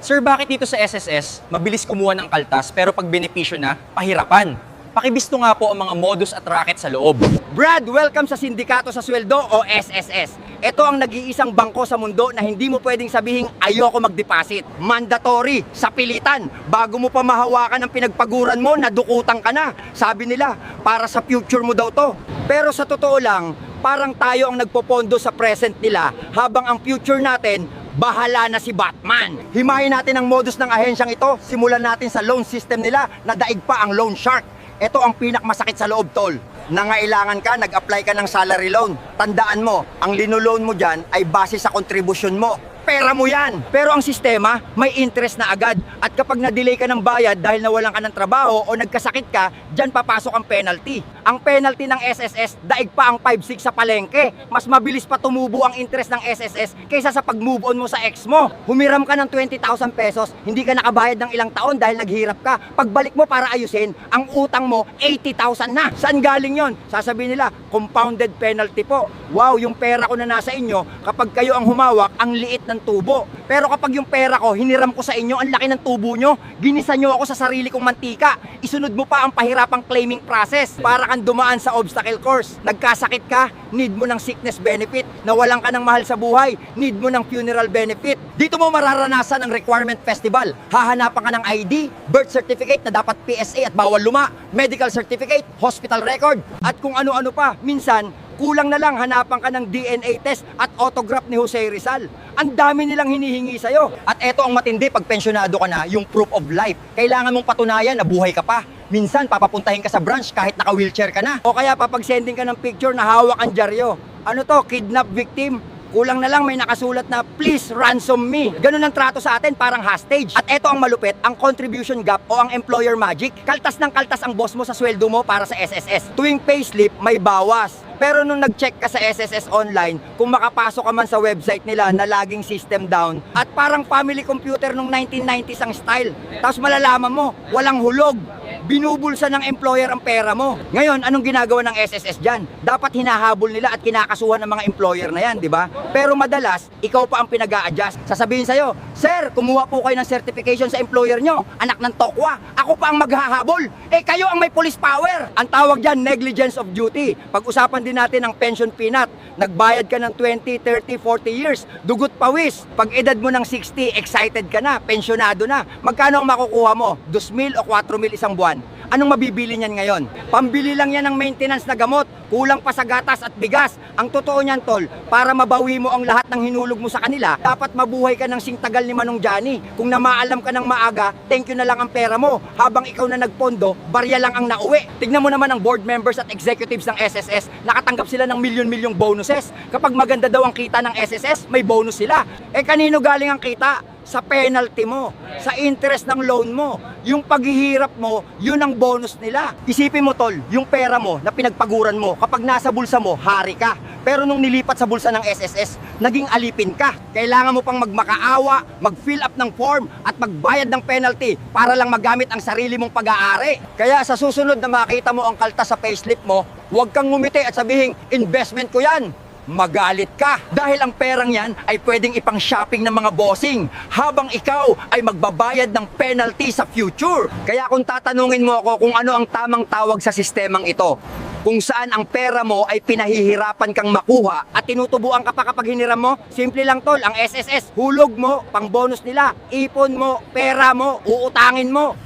Sir, bakit dito sa SSS, mabilis kumuha ng kaltas pero pag benepisyo na, pahirapan? Pakibisto nga po ang mga modus at racket sa loob. Brad, welcome sa Sindikato sa Sweldo o SSS. Ito ang nag-iisang bangko sa mundo na hindi mo pwedeng sabihing ayoko mag-deposit. Mandatory, sa pilitan. Bago mo pa mahawakan ang pinagpaguran mo, nadukutan ka na. Sabi nila, para sa future mo daw to. Pero sa totoo lang, parang tayo ang nagpopondo sa present nila habang ang future natin, bahala na si Batman. Himayin natin ang modus ng ahensyang ito. Simulan natin sa loan system nila na daig pa ang loan shark. Ito ang pinakmasakit sa loob, tol. Nangailangan ka, nag-apply ka ng salary loan. Tandaan mo, ang linoloan mo dyan ay base sa contribution mo. Pera mo yan! Pero ang sistema, may interest na agad. At kapag na-delay ka ng bayad dahil nawalan ka ng trabaho o nagkasakit ka, dyan papasok ang penalty. Ang penalty ng SSS, daig pa ang 5-6 sa palengke. Mas mabilis pa tumubo ang interest ng SSS kaysa sa pag-move on mo sa ex mo. Humiram ka ng 20,000 pesos, hindi ka nakabayad ng ilang taon dahil naghirap ka. Pagbalik mo para ayusin, ang utang mo 80,000 na. Saan galing yon? Sasabihin nila, compounded penalty po. Wow, yung pera ko na nasa inyo, kapag kayo ang humawak, ang liit ng tubo. Pero kapag yung pera ko, hiniram ko sa inyo, ang laki ng tubo nyo, ginisa nyo ako sa sarili kong mantika. Isunod mo pa ang pahirapang claiming process para kang dumaan sa obstacle course. Nagkasakit ka, need mo ng sickness benefit. Nawalan ka ng mahal sa buhay, need mo ng funeral benefit. Dito mo mararanasan ang requirement festival. Hahanapan ka ng ID, birth certificate na dapat PSA at bawal luma, medical certificate, hospital record, at kung ano-ano pa. Minsan, kulang na lang hanapan ka ng DNA test at autograph ni Jose Rizal. Ang dami nilang hinihingi sa'yo. At eto ang matindi, pag pensyonado ka na, yung proof of life. Kailangan mong patunayan na buhay ka pa. Minsan, papapuntahin ka sa branch kahit naka-wheelchair ka na. O kaya papag-sending ka ng picture na hawak ang dyaryo. Ano to, kidnap victim? Kulang na lang may nakasulat na, please ransom me. Ganun ang trato sa atin, parang hostage. At eto ang malupit, ang contribution gap o ang employer magic. Kaltas ng kaltas ang boss mo sa sweldo mo para sa SSS. Tuwing payslip, may bawas. Pero nung nag-check ka sa SSS online, kung makapasok ka man sa website nila na laging system down, at parang family computer nung 1990s ang style, tapos malalaman mo, walang hulog. Binubulsa ng employer ang pera mo. Ngayon, anong ginagawa ng SSS dyan? Dapat hinahabol nila at kinakasuhan ng mga employer na yan, di ba? Pero madalas, ikaw pa ang pinag-a-adjust. Sasabihin sa'yo, Sir, kumuha po kayo ng certification sa employer nyo. Anak ng tokwa. Ako pa ang maghahabol. Eh, kayo ang may police power. Ang tawag dyan, negligence of duty. Pag-usapan din natin ang pension peanut. Nagbayad ka ng 20, 30, 40 years. Dugot pawis. Pag edad mo ng 60, excited ka na. Pensionado na. Magkano ang makukuha mo? 2,000 o 4,000 isang buwan? Anong mabibili niyan ngayon? Pambili lang yan ng maintenance na gamot, kulang pa sa gatas at bigas. Ang totoo niyan, tol, para mabawi mo ang lahat ng hinulog mo sa kanila, dapat mabuhay ka ng singtagal ni Manong Johnny. Kung namaalam ka ng maaga, thank you na lang ang pera mo. Habang ikaw na nagpondo, barya lang ang nauwi. Tignan mo naman ang board members at executives ng SSS, nakatanggap sila ng milyon-milyong bonuses. Kapag maganda daw ang kita ng SSS, may bonus sila. Eh kanino galing ang kita? Sa penalty mo, sa interest ng loan mo, yung paghihirap mo, yun ang bonus nila. Isipin mo, tol, yung pera mo na pinagpaguran mo, kapag nasa bulsa mo, hari ka. Pero nung nilipat sa bulsa ng SSS, naging alipin ka. Kailangan mo pang magmakaawa, mag-fill up ng form, at magbayad ng penalty para lang magamit ang sarili mong pag-aari. Kaya sa susunod na makita mo ang kaltas sa payslip mo, huwag kang ngumiti at sabihin, investment ko yan. Magalit ka dahil ang perang yan ay pwedeng ipang shopping ng mga bossing habang ikaw ay magbabayad ng penalty sa future. Kaya kung tatanungin mo ako kung ano ang tamang tawag sa sistemang ito, kung saan ang pera mo ay pinahihirapan kang makuha at tinutubuan ka pa kapag hiniram mo, simple lang, tol, ang SSS, hulog mo, pang bonus nila, ipon mo, pera mo, uutangin mo.